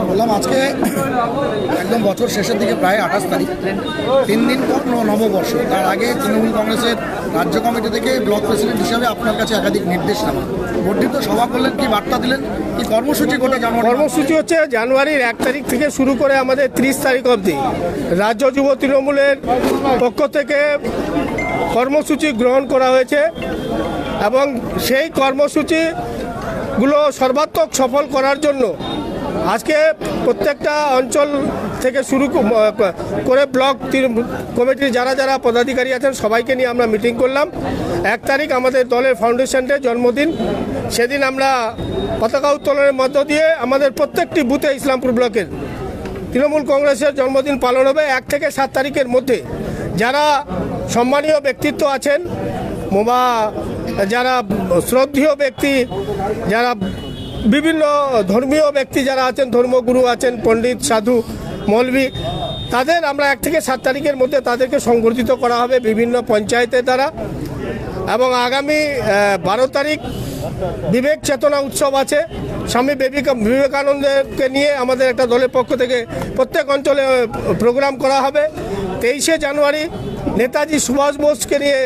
বললাম আজকে একদম বছর শেষের দিকে প্রায় 28 তারিখ, 3 দিন পর নববর্ষ। তার আগে তৃণমূল কংগ্রেসের রাজ্য কমিটি থেকে ব্লক প্রেসিডেন্ট হিসাবে আপনার কাছে একাধিক নির্দেশনামা, বর্ধিত সভা করলেন, কি বার্তা দিলেন, কি কর্মসূচি গোটা জানুয়ারি? কর্মসূচি হচ্ছে জানুয়ারির 1 তারিখ থেকে শুরু করে আমাদের 30 তারিখ অবধি রাজ্য যুব তৃণমূলের পক্ষ থেকে কর্মসূচি গ্রহণ করা হয়েছে এবং সেই কর্মসূচিগুলো সর্বাত্মক সফল করার জন্য আজকে প্রত্যেকটা অঞ্চল থেকে শুরু করে ব্লক কমিটির যারা যারা পদাধিকারী আছেন সবাইকে নিয়ে আমরা মিটিং করলাম। 1 তারিখ আমাদের দলের ফাউন্ডেশন ডে, জন্মদিন। সেদিন আমরা পতাকা উত্তোলনের মধ্য দিয়ে আমাদের প্রত্যেকটি বুথে ইসলামপুর ব্লকের তৃণমূল কংগ্রেসের জন্মদিন পালন হবে। 1 থেকে 7 তারিখের মধ্যে যারা সম্মানীয় ব্যক্তিত্ব আছেন বা যারা শ্রদ্ধেয় ব্যক্তি, যারা বিভিন্ন ধর্মীয় ব্যক্তি যারা আছেন, ধর্মগুরু আছেন, পণ্ডিত, সাধু, মৌলবি, তাদের আমরা 1 থেকে 7 তারিখের মধ্যে তাদেরকে সংগঠিত করা হবে বিভিন্ন পঞ্চায়েতের দ্বারা। এবং আগামী 12 তারিখ বিবেক চেতনা উৎসব আছে। স্বামী বিবেকানন্দকে নিয়ে আমাদের একটা দলের পক্ষ থেকে প্রত্যেক অঞ্চলে প্রোগ্রাম করা হবে। 23শে জানুয়ারি নেতাজি সুভাষ বোসকে নিয়ে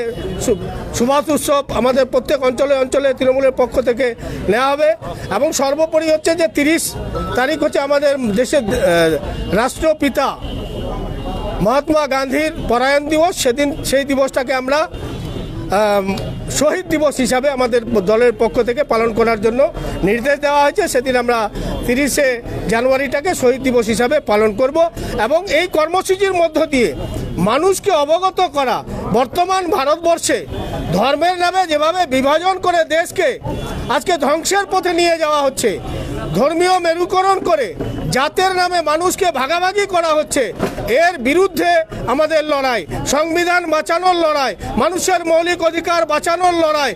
সুভাষ উৎসব আমাদের প্রত্যেক অঞ্চলে অঞ্চলে তৃণমূলের পক্ষ থেকে নেওয়া হবে। এবং সর্বোপরি হচ্ছে যে 30 তারিখ হচ্ছে আমাদের দেশের রাষ্ট্রপিতা মহাত্মা গান্ধীর পরায়ণ দিবস। সেদিন সেই দিবসটাকে আমরা শহীদ দিবস হিসাবে আমাদের দলের পক্ষ থেকে পালন করার জন্য নির্দেশ দেওয়া হয়েছে। সেদিন আমরা 30শে জানুয়ারিটাকে শহীদ দিবস হিসাবে পালন করব। এবং এই কর্মসূচির মধ্য দিয়ে মানুষকে অবগত করা, বর্তমান ভারতবর্ষে ধর্মের নামে যেভাবে বিভাজন করে দেশকে আজকে ধ্বংসের পথে নিয়ে যাওয়া হচ্ছে, ধর্মীয় মেরুকরণ করে জাতের নামে মানুষকে ভাগাভাগি করা হচ্ছে, এর বিরুদ্ধে আমাদের লড়াই, সংবিধান বাঁচানোর লড়াই, মানুষের মৌলিক অধিকার বাঁচানোর লড়াই,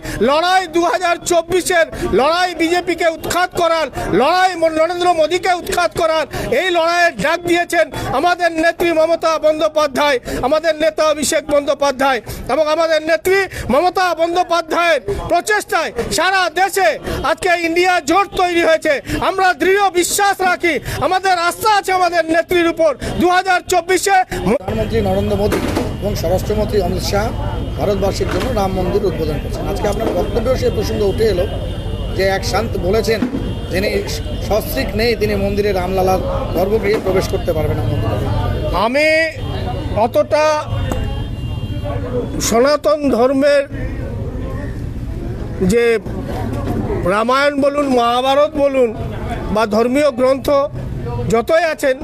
2024-এর লড়াই, বিজেপিকে উৎখাত করার লড়াই, নরেন্দ্র মোদীকে উৎখাত করার এই লড়াইয়ের ডাক দিয়েছেন আমাদের নেত্রী মমতা বন্দ্যোপাধ্যায়, আমাদের নেতা অভিষেক বন্দ্যোপাধ্যায়। এবং আমাদের নেত্রী মমতা বন্দ্যোপাধ্যায়ের প্রচেষ্টায় সারা দেশে আজকে ইন্ডিয়া জোট তৈরি হয়েছে। আমরা দৃঢ় বিশ্বাস রাখি, আমাদের আস্থা আছে আমাদের নেত্রীর উপর। 2024-এ প্রধানমন্ত্রী নরেন্দ্র মোদী এবং স্বরাষ্ট্রমন্ত্রী অমিত শাহ ভারতবাসীর জন্য রাম মন্দির উদ্বোধন করছেন। আজকে আপনার বক্তব্যেও সেই প্রসঙ্গ উঠে এলো যে এক শান্ত বলেছেন যিনি সস্ত্রীক নেই তিনি মন্দিরে রামলালার গর্ভগৃহে প্রবেশ করতে পারবেন না। আমি অতটা সনাতন ধর্মের যে রামায়ণ বলুন, মহাভারত বলুন বা ধর্মীয় গ্রন্থ যতই আছেন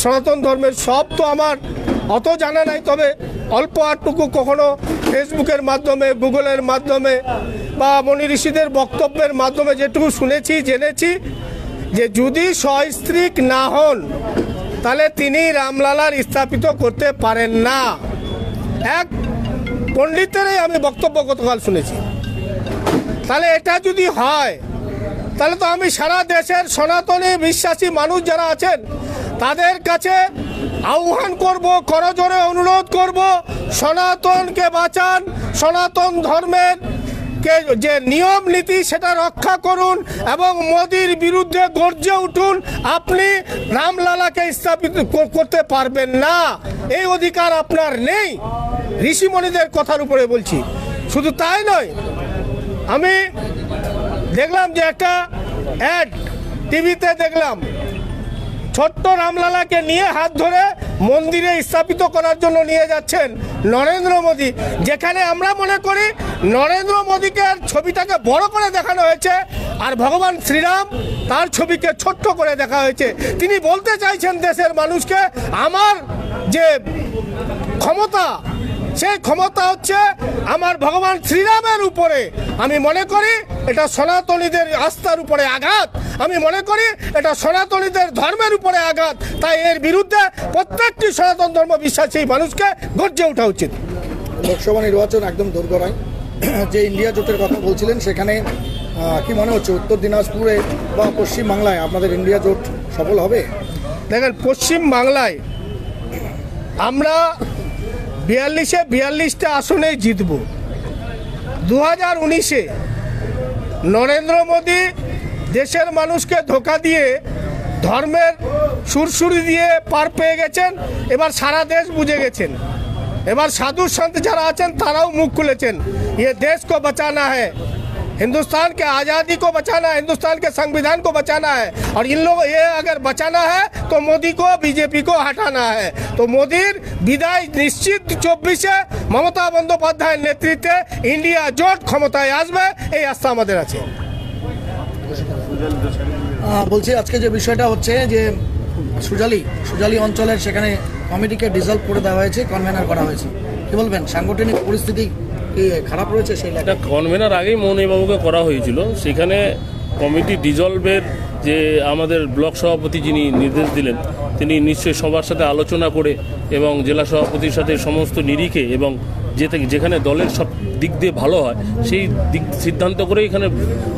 সনাতন ধর্মের, সব তো আমার অত জানা নাই। তবে অল্প আটটুকু কখনো ফেসবুকের মাধ্যমে, গুগলের মাধ্যমে বা মনি ঋষিদের বক্তব্যের মাধ্যমে যেটুকু শুনেছি, জেনেছি যে যদি সস্ত্রীক না হন তাহলে তিনি রামলালার স্থাপিত করতে পারেন না। এক পণ্ডিতেরই আমি বক্তব্য গতকাল শুনেছি। তাহলে এটা যদি হয় তাহলে তো আমি সারা দেশের সনাতনী বিশ্বাসী মানুষ যারা আছেন তাদের কাছে আহ্বান করব, করজোরে অনুরোধ করব, সনাতনকে বাঁচান, সনাতন ধর্মের যে নিয়ম নীতি সেটা রক্ষা করুন এবং মোদির বিরুদ্ধে গর্জে উঠুন। আপনি রামলালাকে স্থাপিত করতে পারবেন না, এই অধিকার আপনার নেই। ঋষিমণিদের কথার উপরে বলছি। শুধু তাই নয়, আমি দেখলাম যে একটা অ্যাড টিভিতে দেখলাম, ছোট্ট রামলালাকে নিয়ে হাত ধরে মন্দিরে স্থাপিত করার জন্য নিয়ে যাচ্ছেন নরেন্দ্র মোদী, যেখানে আমরা মনে করি নরেন্দ্র মোদীকে ছবিটাকে বড় করে দেখানো হয়েছে আর ভগবান শ্রীরাম তার ছবিকে ছোট্ট করে দেখা হয়েছে। তিনি বলতে চাইছেন দেশের মানুষকে আমার যে ক্ষমতা, সেই ক্ষমতা হচ্ছে আমার ভগবান শ্রীরামের উপরে। আমি মনে করি এটা সনাতনীদের আস্থার উপরে আঘাত, আমি মনে করি এটা সনাতনীদের ধর্মের উপরে আঘাত। তাই এর বিরুদ্ধে প্রত্যেকটি সনাতন ধর্ম বিশ্বাসী মানুষকে গর্জে ওঠা উচিত। লোকসভা নির্বাচন একদম দোরগোড়ায়, যে ইন্ডিয়া জোটের কথা বলছিলেন সেখানে কি মনে হচ্ছে উত্তর দিনাজপুরে বা পশ্চিম বাংলায় আপনাদের ইন্ডিয়া জোট সফল হবে? দেখেন, পশ্চিম বাংলায় আমরা 42টা আসনে জিতব। 2019-এ নরেন্দ্র মোদী দেশের মানুষকে ধোঁকা দিয়ে ধর্মের সুরসুরি দিয়ে পার পেয়ে গেছেন। এবার সারা দেশ বুঝে গেছেন। এবার সাধু সন্ত যারা আছেন তারাও মুখ খুলেছেন। ये देश को बचाना है, हिंदुस्तान के आज़ादी को बचाना है, हिंदुस्तान के संविधान को बचाना है। और इन लोग ये अगर बचाना है तो मोदी को, बीजेपी को हटाना है। तो मोदीर विदाय निश्चित 24-এ মমতা বন্দ্যোপাধ্যায়ের নেতৃত্বে ইন্ডিয়া জোট ক্ষমতায় আসবে, এই আস্থা আমাদের আছে। বলছি আজকে যে বিষয়টা হচ্ছে যে সুজালি অঞ্চলের সেখানে কমিটিকে ডিসলভ করে দেওয়া হয়েছে, কনভেনার করা হয়েছে, কি বলবেন? সাংগঠনিক পরিস্থিতি কি খারাপ রয়েছে? সেই এটা কনভেনার আগেই মৌনীবাবুকে করা হয়েছিল। সেখানে কমিটি ডিজলভের যে আমাদের ব্লক সভাপতি যিনি নির্দেশ দিলেন, তিনি নিশ্চয়ই সবার সাথে আলোচনা করে এবং জেলা সভাপতির সাথে সমস্ত নিরিখে এবং যেখানে দলের সব দিক দিয়ে ভালো হয় সেই দিক সিদ্ধান্ত করে এখানে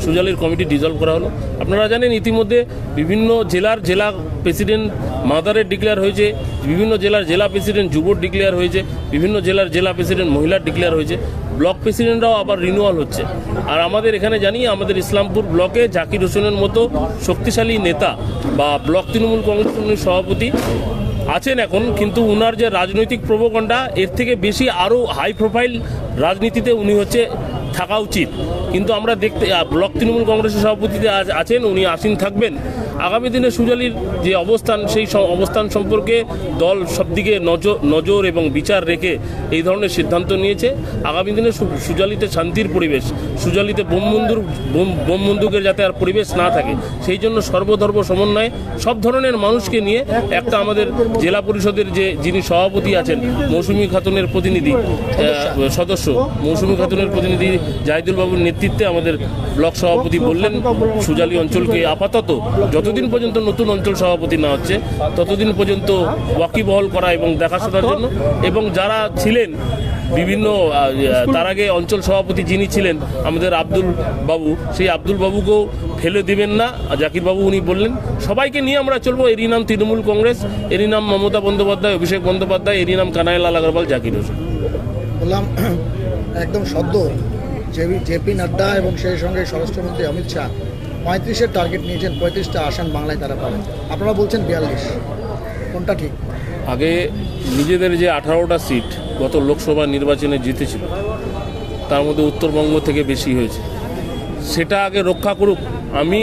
সুজালির কমিটি ডিজলভ করা হলো। আপনারা জানেন ইতিমধ্যে বিভিন্ন জেলা প্রেসিডেন্ট মাদারের ডিক্লেয়ার হয়েছে, বিভিন্ন জেলা প্রেসিডেন্ট যুবর ডিক্লেয়ার হয়েছে, বিভিন্ন জেলা প্রেসিডেন্ট মহিলার ডিক্লেয়ার হয়েছে, ব্লক প্রেসিডেন্টরাও আবার রিনিউয়াল হচ্ছে। আর আমাদের এখানে জানি আমাদের ইসলামপুর ব্লকে জাকির হোসেনের মতো শক্তিশালী নেতা বা ব্লক তৃণমূল কংগ্রেসের সভাপতি আছেন এখন, কিন্তু উনার যে রাজনৈতিক প্রোপাগান্ডা এর থেকে বেশি আরও হাই প্রোফাইল রাজনীতিতে উনি হচ্ছে থাকা উচিত। কিন্তু আমরা দেখতে ব্লক তৃণমূল কংগ্রেসের সভাপতিতে আছেন, উনি আসীন থাকবেন। আগামী দিনে সুজালির যে অবস্থান সেই অবস্থান সম্পর্কে দল সবদিকে নজর এবং বিচার রেখে এই ধরনের সিদ্ধান্ত নিয়েছে। আগামী দিনে সুজালিতে শান্তির পরিবেশ, সুজালিতে বোম বন্দুকের যাতে আর পরিবেশ না থাকে সেই জন্য সর্বধর্ম সমন্বয়ে সব ধরনের মানুষকে নিয়ে একটা আমাদের জেলা পরিষদের যিনি সভাপতি আছেন মৌসুমী খাতুনের প্রতিনিধি সদস্য মৌসুমী খাতুনের প্রতিনিধি জাহিদুল বাবুর নেতৃত্বে আমাদের ব্লক সভাপতি বললেন সুজালি অঞ্চলকে আপাতত যতদিন পর্যন্ত নতুন অঞ্চল সভাপতি না হচ্ছে ততদিন পর্যন্ত ওয়াকিবহল করা এবং দেখাশোনার জন্য, এবং যারা ছিলেন বিভিন্ন তার আগে অঞ্চল সভাপতি যিনি ছিলেন আমাদের আব্দুল বাবু, সেই আব্দুল বাবুকেও ফেলে দিবেন না জাকির বাবু। উনি বললেন সবাইকে নিয়ে আমরা চলবো, এরই নাম তৃণমূল কংগ্রেস, এরই নাম মমতা বন্দ্যোপাধ্যায়, অভিষেক বন্দ্যোপাধ্যায়, এরই নাম কানাইলাল আগরওয়াল, জাকির হোসেন। বললাম একদম সদ্য জেপি নাড্ডা এবং সেই সঙ্গে স্বরাষ্ট্রমন্ত্রী অমিত শাহ 35-এর টার্গেট নিয়েছেন, 35টা আসন বাংলায় তারা পাবেন, আপনারা বলছেন 42, কোনটা ঠিক? আগে নিজেদের যে 18টা সিট গত লোকসভা নির্বাচনে জিতেছিল তার মধ্যে উত্তরবঙ্গ থেকে বেশি হয়েছে, সেটা আগে রক্ষা করুক। আমি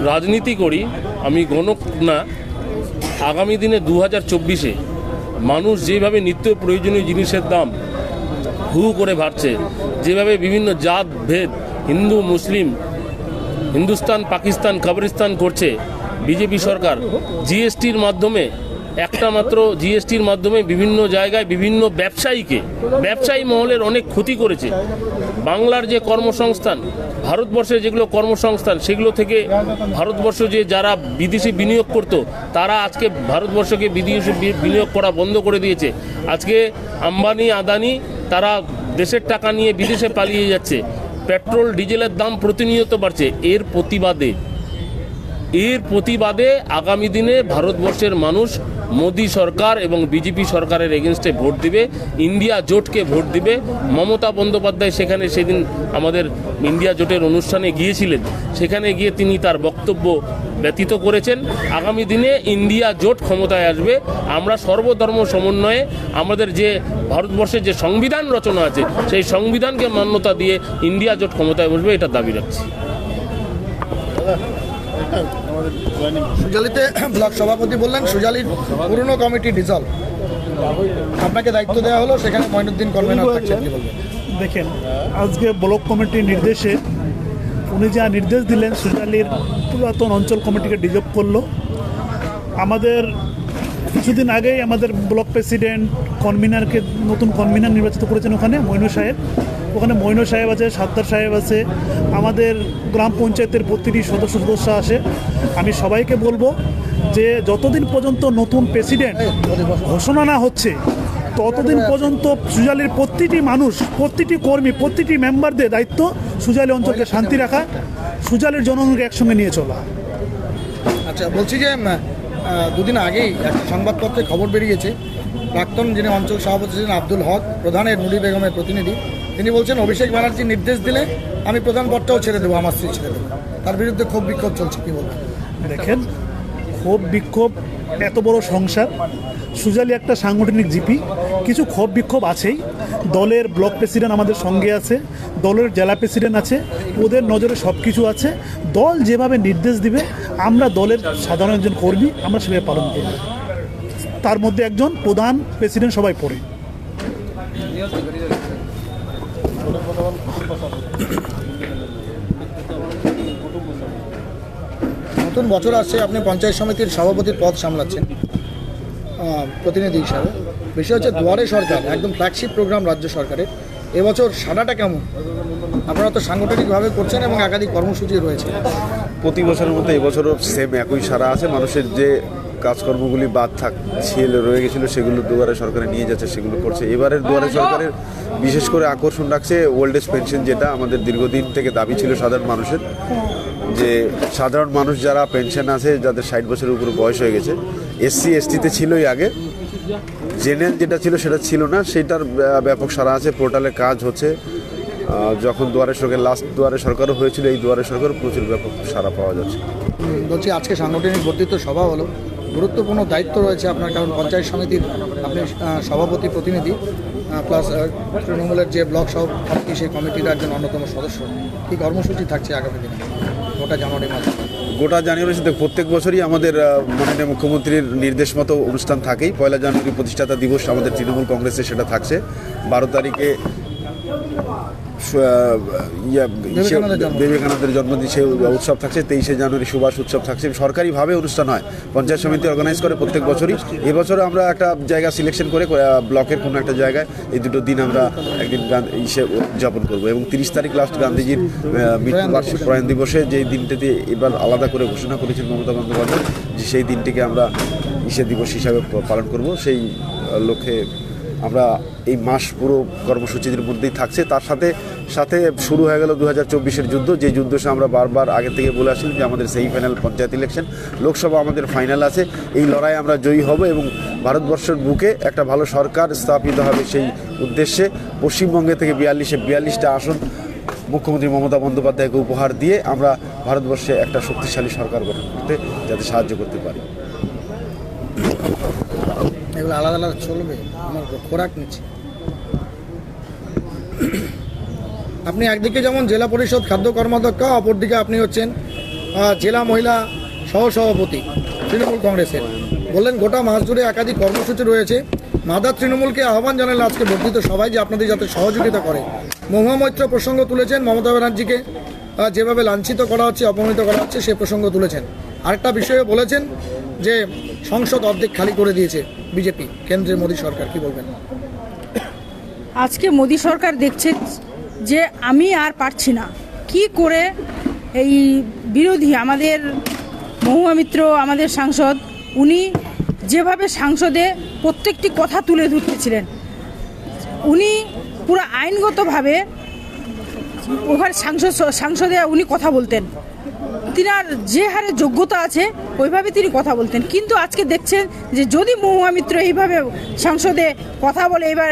রাজনীতি করি, আমি গণক না। আগামী দিনে 2024-এ মানুষ যেভাবে নিত্য প্রয়োজনীয় জিনিসের দাম হু করে বাড়ছে, যেভাবে বিভিন্ন জাত ভেদ হিন্দু মুসলিম হিন্দুস্তান পাকিস্তান কবরিস্তান করছে বিজেপি সরকার, জিএসটির মাধ্যমে একটা মাত্র জিএসটির মাধ্যমে বিভিন্ন জায়গায় বিভিন্ন ব্যবসায়ী মহলের অনেক ক্ষতি করেছে। বাংলার যে কর্মসংস্থান, ভারতবর্ষের যেগুলো কর্মসংস্থান সেগুলো থেকে ভারতবর্ষ যে যারা বিদেশি বিনিয়োগ করত তারা আজকে ভারতবর্ষকে বিদেশি বিনিয়োগ করা বন্ধ করে দিয়েছে। আজকে আম্বানি আদানি তারা দেশের টাকা নিয়ে বিদেশে পালিয়ে যাচ্ছে, পেট্রোল ডিজেলের দাম প্রতিনিয়ত বাড়ছে। এর প্রতিবাদে আগামী দিনে ভারতবর্ষের মানুষ মোদী সরকার এবং বিজেপি সরকারের এগেনস্টে ভোট দিবে, ইন্ডিয়া জোটকে ভোট দিবে। মমতা বন্দ্যোপাধ্যায় সেখানে সেদিন আমাদের ইন্ডিয়া জোটের অনুষ্ঠানে গিয়েছিলেন, সেখানে গিয়ে তিনি তার বক্তব্য ব্যতীত করেছেন। আগামী দিনে ইন্ডিয়া জোট ক্ষমতায় আসবে। আমরা সর্বধর্ম সমন্বয়ে আমাদের যে ভারতবর্ষের যে সংবিধান রচনা আছে সেই সংবিধানকে মান্যতা দিয়ে ইন্ডিয়া জোট ক্ষমতায় বসবে, এটা দাবি রাখছি। সুজালিতে ব্লক সভাপতি বললেন সুজালির পুরনো কমিটি ডিসলভ, আপনাকে দায়িত্ব দেওয়া হলো, সেখানে মঈনুদ্দিন কনভেনার থাকছেন, কি বলবেন? দেখেন, আজকে ব্লক কমিটির নির্দেশে উনি যা নির্দেশ দিলেন সুজালির পুরাতন অঞ্চল কমিটিকে ডিসলভ করলো। আমাদের কিছুদিন আগেই আমাদের ব্লক প্রেসিডেন্ট কনভিনারকে নতুন কনভিনার নির্বাচিত করেছেন ওখানে মইনু সাহেব, ওখানে মইনু সাহেব আছে, সাত্তার সাহেব আছে, আমাদের গ্রাম পঞ্চায়েতের প্রতিটি সদস্য আসে। আমি সবাইকে বলবো যে যতদিন পর্যন্ত নতুন প্রেসিডেন্ট ঘোষণা না হচ্ছে ততদিন পর্যন্ত সুজালির প্রতিটি মানুষ, প্রতিটি কর্মী, প্রতিটি মেম্বারদের দায়িত্ব সুজালি অঞ্চলকে শান্তি রাখা, সুজালির জনগণকে একসঙ্গে নিয়ে চলা। আচ্ছা, বলছি যে দুদিন আগেই একটা সংবাদপত্রে খবর বেরিয়েছে, প্রাক্তন যিনি অঞ্চল সভাপতি ছিলেন আব্দুল হক, প্রধানের নুরি বেগমের প্রতিনিধি, তিনি বলছেন অভিষেক ব্যানার্জি নির্দেশ দিলে আমি প্রধান পদটাও ছেড়ে দেবো, আমার স্ত্রী ছেড়ে দেবো, তার বিরুদ্ধে ক্ষোভ বিক্ষোভ চলছে, কী বলবেন? দেখেন, ক্ষোভ বিক্ষোভ, এত বড় সংসার, সুজালি একটা সাংগঠনিক জিপি, কিছু ক্ষোভ বিক্ষোভ আছেই। দলের ব্লক প্রেসিডেন্ট আমাদের সঙ্গে আছে, দলের জেলা প্রেসিডেন্ট আছে, ওদের নজরে সব কিছু আছে। দল যেভাবে নির্দেশ দিবে, আমরা দলের সাধারণ একজন কর্মী, আমরা সেভাবে পালন করব। তার মধ্যে একজন প্রধান প্রেসিডেন্ট সবাই পড়ে। নতুন বছর আসছে, আপনি পঞ্চায়েত সমিতির সভাপতির পদ সামলাচ্ছেন প্রতিনিধি হিসাবে। বিষয় হচ্ছে দুয়ারে সরকার, একদম ফ্ল্যাগশিপ প্রোগ্রাম রাজ্য সরকারের। এবছর সাড়াটা কেমন? আপনারা তো সাংগঠনিকভাবে করছেন এবং একাধিক কর্মসূচি রয়েছে। প্রতি বছরের মধ্যে এবছরও সেম একই সারা আছে। মানুষের যে কাজকর্মগুলি বাদ রয়ে গেছিলো সেগুলো দুয়ারে সরকারে নিয়ে যাচ্ছে, সেগুলো করছে। এবারের দুয়ারে সরকারের বিশেষ করে আকর্ষণ রাখছে ওল্ড এজ পেনশন, যেটা আমাদের দীর্ঘদিন থেকে দাবি ছিল সাধারণ মানুষের, যে সাধারণ মানুষ যারা পেনশন আছে, যাদের 60 বছরের উপরে বয়স হয়ে গেছে, SC ST-তে ছিলই আগে, জেনারেল যেটা ছিল সেটা ছিল না, সেটার ব্যাপক সারা আছে। পোর্টালে কাজ হচ্ছে। যখন দুয়ারে সরকার লাস্ট দুয়ারে সরকারও হয়েছিল, এই দুয়ারে সরকারও প্রচুর ব্যাপক সারা পাওয়া যাচ্ছে। বলছি, আজকে সাংগঠনিক বর্ধিত সভা হলো, গুরুত্বপূর্ণ দায়িত্ব রয়েছে আপনার, কারণ পঞ্চায়েত সমিতির আপনি সভাপতি প্রতিনিধি, প্লাস তৃণমূলের যে ব্লক সভাপতি সেই কমিটির একজন অন্যতম সদস্য। কী কর্মসূচি থাকছে আগামী দিনে গোটা জানুয়ারি মাসে? গোটা জানুয়ারি মাসে প্রত্যেক বছরই আমাদের মাননীয় মুখ্যমন্ত্রীর নির্দেশ মতো অনুষ্ঠান থাকেই। 1 জানুয়ারি প্রতিষ্ঠাতা দিবস আমাদের তৃণমূল কংগ্রেসে, সেটা থাকছে। 12 তারিখে বিবেকানন্দের জন্মদিন, সেই উৎসব থাকছে। 23শে জানুয়ারি সুভাষ উৎসব থাকছে। সরকারিভাবে অনুষ্ঠান হয়, পঞ্চায়েত সমিতি অর্গানাইজ করে প্রত্যেক বছরই। এবছরও আমরা একটা জায়গা সিলেকশন করে ব্লকের কোনো একটা জায়গায় এই দুটো দিন আমরা একদিন উদযাপন করবো। এবং 30 তারিখ লাস্ট গান্ধীজির মৃত্যুবার্ষিকী প্রয়াণ দিবসে, যেই দিনটিতে এবার আলাদা করে ঘোষণা করেছেন মমতা বন্দ্যোপাধ্যায়, যে সেই দিনটিকে আমরা দিবস হিসাবে পালন করব। সেই লক্ষ্যে আমরা এই মাস পুরো কর্মসূচির মধ্যেই থাকছে। তার সাথে সাথে শুরু হয়ে গেল 2024-এর যুদ্ধ, যে যুদ্ধ আমরা বারবার আগে থেকে বলে আসছি যে আমাদের সেমিফাইনাল পঞ্চায়েত ইলেকশন, লোকসভা আমাদের ফাইনাল আছে। এই লড়াই আমরা জয়ী হব এবং ভারতবর্ষের বুকে একটা ভালো সরকার স্থাপিত হবে। সেই উদ্দেশ্যে পশ্চিমবঙ্গে থেকে 42টা আসন মুখ্যমন্ত্রী মমতা বন্দ্যোপাধ্যায়কে উপহার দিয়ে আমরা ভারতবর্ষে একটা শক্তিশালী সরকার গঠন করতে যাতে সাহায্য করতে পারি। এগুলো আলাদা আলাদা চলবে, আমার খোরাক নিচ্ছে। আপনি একদিকে যেমন জেলা পরিষদ খাদ্য কর্মাধ্যক্ষ, অপরদিকে আপনি হচ্ছেন জেলা মহিলা সহসভাপতি তৃণমূল কংগ্রেসের। বললেন গোটা মাস জুড়ে একাধিক কর্মসূচি রয়েছে। মাদার তৃণমূলকে আহ্বান জানালেন আজকে বর্ধিত সবাই যে আপনাদের যাতে সহযোগিতা করে। মহুয়া মৈত্র প্রসঙ্গ তুলেছেন, মমতা ব্যানার্জিকে যেভাবে লাঞ্ছিত করা হচ্ছে, অপমানিত করা হচ্ছে, সে প্রসঙ্গ তুলেছেন। আরেকটা বিষয়ে বলেছেন যে সংসদ অর্ধেক খালি করে দিয়েছে বিজেপি, কেন্দ্রের মোদী সরকার। কি বলবেন? আজকে মোদী সরকার দেখছে যে আমি আর পারছি না, কি করে এই বিরোধী আমাদের মহুয়া মিত্র, আমাদের সাংসদ, উনি যেভাবে সংসদে প্রত্যেকটি কথা তুলে ধরতেছিলেন, উনি পুরো আইনগতভাবে ওখানে সংসদে উনি কথা বলতেন, তিনার যে হারে যোগ্যতা আছে ওইভাবে তিনি কথা বলতেন। কিন্তু আজকে দেখছেন যে যদি মহুয়া মিত্র এইভাবে সংসদে কথা বলে, এবার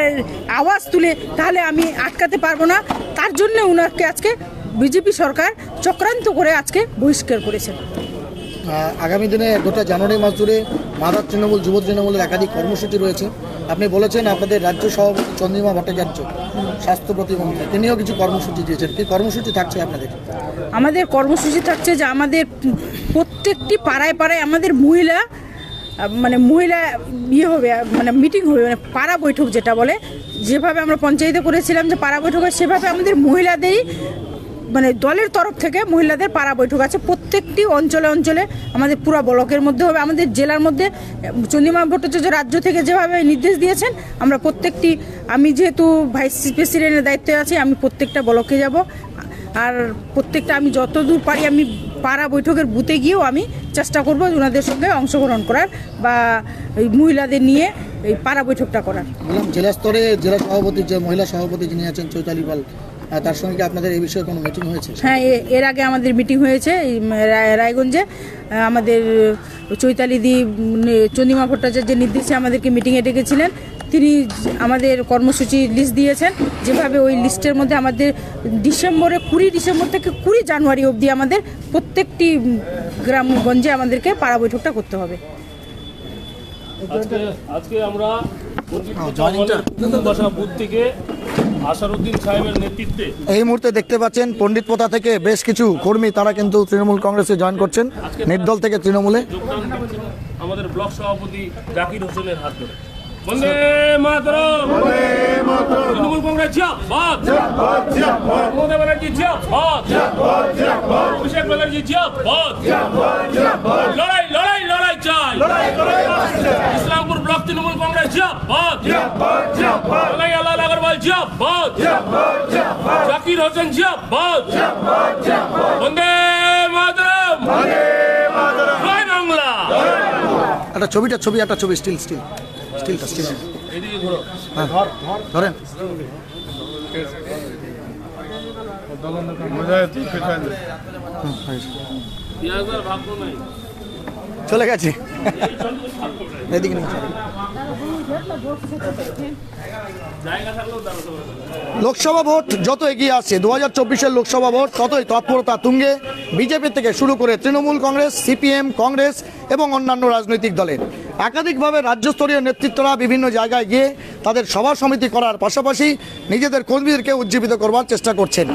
আওয়াজ তুলে, তাহলে আমি আটকাতে পারবো না। তার জন্য ওনাকে আজকে বিজেপি সরকার চক্রান্ত করে আজকে বহিষ্কার করেছেন। আগামী দিনে গোটা জানুয়ারি মাস জুড়ে মাদার তৃণমূল, যুব তৃণমূলের একাধিক কর্মসূচি রয়েছে। আপনি বলেছেন আপনাদের রাজ্য সভাপতি চন্দ্রিমা ভট্টাচার্য, স্বাস্থ্য প্রতিমন্ত্রী, তিনিও কিছু কর্মসূচি দিয়েছেন। কি কর্মসূচি থাকছে আপনাদের? আমাদের কর্মসূচি থাকছে যে আমাদের প্রত্যেকটি পাড়ায় পাড়ায় আমাদের মহিলা হবে, মিটিং হবে, পাড়া বৈঠক যেটা বলে, যেভাবে আমরা পঞ্চায়েতে করেছিলাম যে পাড়া বৈঠক হয়, সেভাবে আমাদের মহিলাদেরই দলের তরফ থেকে মহিলাদের পাড়া বৈঠক আছে। প্রত্যেকটি অঞ্চলে অঞ্চলে আমাদের পুরো ব্লকের মধ্যে হবে। আমাদের জেলার মধ্যে চন্দ্রিমা ভট্টাচার্য রাজ্য থেকে যেভাবে নির্দেশ দিয়েছেন, আমরা প্রত্যেকটি, আমি যেহেতু ভাইস প্রেসিডেন্টের দায়িত্বে আছি, আমি প্রত্যেকটা ব্লকে যাব। আর প্রত্যেকটা আমি যতদূর পারি আমি পাড়া বৈঠকের বুথে গিয়েও আমি চেষ্টা করব ওনাদের সঙ্গে অংশগ্রহণ করার বা এই মহিলাদের নিয়ে এই পাড়া বৈঠকটা করার। জেলা স্তরে জেলা সভাপতি, যে মহিলা সভাপতি যিনি আছেন চৈতালি পাল, তার সঙ্গে কি আপনাদের এই বিষয়ে কোনো মিটিং হয়েছে? হ্যাঁ, এর আগে আমাদের মিটিং হয়েছে এই রায়গঞ্জে। আমাদের চৈতালিদি চন্দ্রিমা ভট্টাচার্যের নির্দেশে আমাদেরকে মিটিংয়ে ডেকেছিলেন। তিনি আমাদের কর্মসূচি লিস্ট দিয়েছেন, যেভাবে ওই লিস্টের মধ্যে আমাদের 20 ডিসেম্বর থেকে 20 জানুয়ারি অবধি আমাদের প্রত্যেকটি গ্রামগঞ্জে আমাদেরকে পাড়া বৈঠকটা করতে হবে। আজকে আমরা বুথ থেকে আসারউদ্দিন সাহেবের নেতৃত্বে এই মুহূর্তে দেখতে পাচ্ছেন পণ্ডিত পোতা থেকে বেশ কিছু কর্মী তারা কিন্তু তৃণমূল কংগ্রেসে জয়েন করছেন, নির্দল থেকে তৃণমূলে। যোগদান দিচ্ছেন আমাদের ব্লক সভাপতি জাকির হোসেনের হাত ধরে। বন্দে মাতরম, তৃণমূল কংগ্রেস জিন্দাবাদ, মমতা ব্যানার্জি জিন্দাবাদ, অভিষেক ব্যানার্জি জিন্দাবাদ, লড়াই লড়াই লড়াই চাই, ইসলামপুর ব্লক তৃণমূল কংগ্রেস জিন্দাবাদ, আল্লাহ আগরওয়াল জিন্দাবাদ, জাকির হোসেন জিন্দাবাদ, বন্দে মাতরম, জয় বাংলা। একটা ছবি স্টিলটা এদিকে ঘোরো। ধরেন। পেঁয়াজের ভাগ্য নাই, চলে গেছে এদিকে নিয়ে। জায়গা থাকলেও দাঁড়াতে পারবে না। লোকসভা ভোট যত এগিয়ে আসছে, 2024-এর লোকসভা ভোট ততই তৎপরতা তুঙ্গে বিজেপি থেকে শুরু করে তৃণমূল কংগ্রেস, সিপিএম, কংগ্রেস এবং অন্যান্য রাজনৈতিক দলের একাধিকভাবে রাজ্যস্তরীয় নেতৃত্বরা বিভিন্ন জায়গায় গিয়ে তাদের সভা সমিতি করার পাশাপাশি নিজেদের কর্মীদেরকে উজ্জীবিত করবার চেষ্টা করছেন।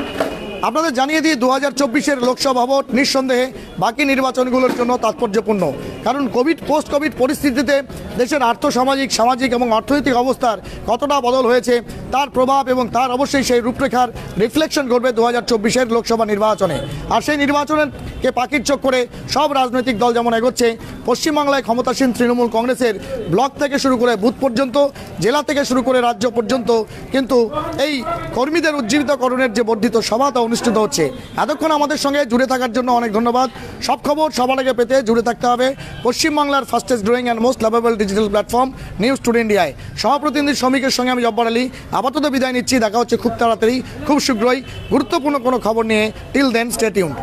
আপনাদের জানিয়ে দিই, 2024-এর লোকসভা ভোট নিঃসন্দেহে বাকি নির্বাচনগুলোর জন্য তাৎপর্যপূর্ণ, কারণ পোস্ট কোভিড পরিস্থিতিতে দেশের সামাজিক এবং অর্থনৈতিক অবস্থার কতটা বদল হয়েছে তার প্রভাব এবং তার অবশ্যই সেই রূপরেখার রিফ্লেকশন করবে 2024-এর লোকসভা নির্বাচনে। আর সেই নির্বাচনকে পাখির চোখ করে সব রাজনৈতিক দল যেমন এগোচ্ছে, পশ্চিমবাংলায় ক্ষমতাসীন তৃণমূল কংগ্রেসের ব্লক থেকে শুরু করে বুথ পর্যন্ত, জেলা থেকে শুরু করে রাজ্য পর্যন্ত কিন্তু এই কর্মীদের উজ্জীবিতকরণের যে বর্ধিত সভা তা অনুষ্ঠিত হচ্ছে। এতক্ষণ আমাদের সঙ্গে জুড়ে থাকার জন্য অনেক ধন্যবাদ। সব খবর সবার আগে পেতে জুড়ে থাকতে হবে পশ্চিমবাংলার fastest growing and most lovable digital platform news today ইন্ডিয়ায়। সহপ্রতিনিধি শ্রমিকের সঙ্গে আমি জব্বার আলী আপাতত বিদায় নিচ্ছি। দেখা হচ্ছে খুব তাড়াতাড়ি, খুব শীঘ্রই গুরুত্বপূর্ণ কোনো খবর নিয়ে। Till then, stay tuned.